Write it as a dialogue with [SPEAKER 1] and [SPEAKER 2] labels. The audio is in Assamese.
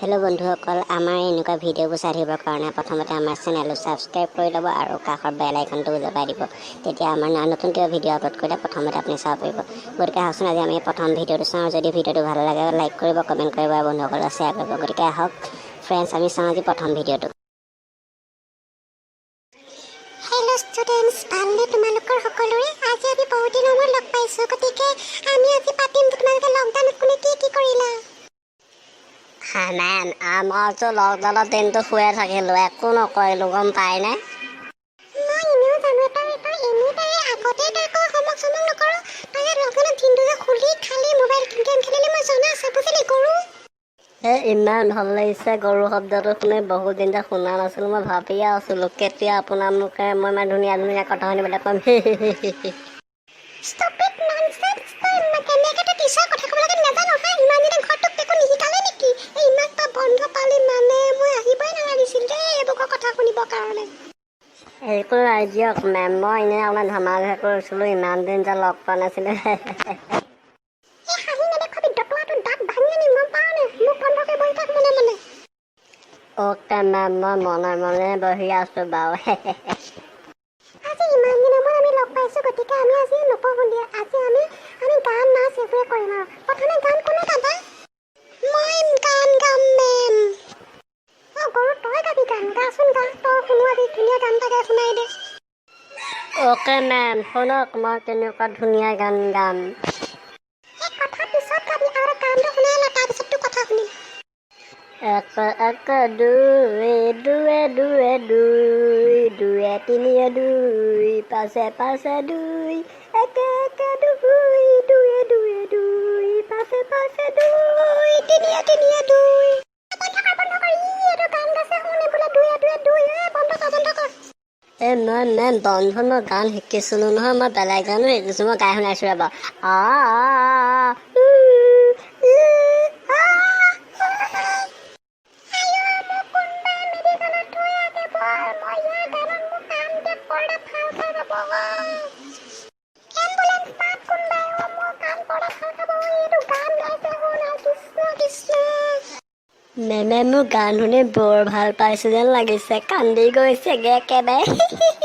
[SPEAKER 1] हेलो बंधुসকল আমাৰ এনেকুৱা ভিডিঅ'বোৰ চাই থাকিবৰ কাৰণে প্ৰথমতে আমাৰ চেনেলটো সাবস্ক্ৰাইব কৰি ল'ব আৰু কাষৰ বেল আইকনটো দবাই দিব তেতিয়া আমাৰ নতুন কিবা ভিডিঅ' আপলোড কৰিলে প্ৰথমতে আপুনি চাব পাৰিব গতিকে আহকচোন আজি আমি প্ৰথম ভিডিঅ'টো চাওঁ যদি ভিডিঅ'টো ভাল লাগে লাইক কৰিব কমেণ্ট কৰিব আৰু বন্ধুসকলক শ্বেয়াৰ কৰিব গতিকে আহক ফ্ৰেণ্ডছ আমি চাওঁ আজি প্ৰথম ভিডিঅ'টো
[SPEAKER 2] हेलो स्टूडेंट्स ভালনে তোমালোকৰ সকলোৰে আজি আমি বহুত দিনৰ মূৰত লগ পাইছো গতিকে আমি আজি পাতিম তোমালোকে লকডাউনত কোনে কি কৰিলা
[SPEAKER 1] মেম আমাৰতো লকডাউনৰ দিনটো শুয়ে থাকিলোঁ একো নকৰিলোঁ গম পায়নে
[SPEAKER 2] মই এনেও জানো তই এনেই তাই আগতে তাই হোমৱৰ্ক চমৱৰ্ক নকৰ তই লকডাউনত দিনটো যে খুলি খালি মোবাইল গেম খেলিলে মই জনা আছে বুজিলি গৰু
[SPEAKER 1] ইমান ভাল লাগিছে গৰু শব্দটো শুনি বহুত দিন যে শুনা নাছিলোঁ মই ভাবিয়ে আছিলোঁ কেতিয়া আপোনাৰ মুখে মই ইমান ধুনীয়া ধুনীয়া কথা শুনিবলৈ পাম
[SPEAKER 2] ষ্টপিড ননসেন্স তই কেনেকৈ তই টিচাৰ কথা ক'ব লাগে নাজানো হা ইমান দিনে ঘৰটোক একো নিশিকালে নেকি এই ইমান তই বন্ধ পালি মানে মই আহিবই নালাগিছিল দেই এইবোৰৰ কথা শুনিবৰ কাৰণে
[SPEAKER 1] একো নাই দিয়ক মেম মই এনেই আপোনাৰ ধেমালিহে কৰিছিলোঁ ইমান দিন যে লগ পোৱা নাছিলোঁ
[SPEAKER 2] এই হাঁহি নেদেখাবি দতোৱাটো দাঁত ভাঙি আনিম গম পাৱ নে মোক বন্ধ কৰি বহি থাক মনে
[SPEAKER 1] অ'কে মেম মই মনে মনে বহি আছোঁ বাৰু
[SPEAKER 2] আজি ইমান দিনৰ মূৰত আমি লগ পাইছোঁ গতিকে আমি আজি নপঢ়োঁ দিয়া আজি আমি গান নাচ এইবোৰে কৰিম আৰু প্ৰথমে গান কোনে গাবা মই গান গাম মেম গৰু তই গাবি গান গাচোন গা তই শুনো আজি ধুনীয়া গান এটা গাই শুনাই দে
[SPEAKER 1] অ'কে মেম শুনক মই কেনেকুৱা ধুনীয়া গান গাম
[SPEAKER 2] এই কথা পিছত গাবি আৰু গানটো শুনাই ল তাৰপিছত তোৰ কথা শুনিম
[SPEAKER 1] এক এক দুই দুৱে দুৱে দুই দুৱে তিনিয়ে দুই পাঁচে পাঁচে দুই একে একে দুই দুৱে দুৱে দুই পাঁচে পাঁচে দুই
[SPEAKER 2] তিনিয়ে তিনিয়ে দুই বন্ধ কৰ এইটো গান গাইছে শুনে বোলে দুয়ে দুয়ে দুই বন্ধ কৰ
[SPEAKER 1] মই মেম বন্ধু মই গান শিকিছিলোঁ নহয় মই বেলেগ গানো শিকিছোঁ মই গাই শুনাইছোঁ ৰ'ব মেমে মোক গান শুনি বৰ ভাল পাইছোঁ যেন লাগিছে কান্দি গৈছেগৈ একেবাৰে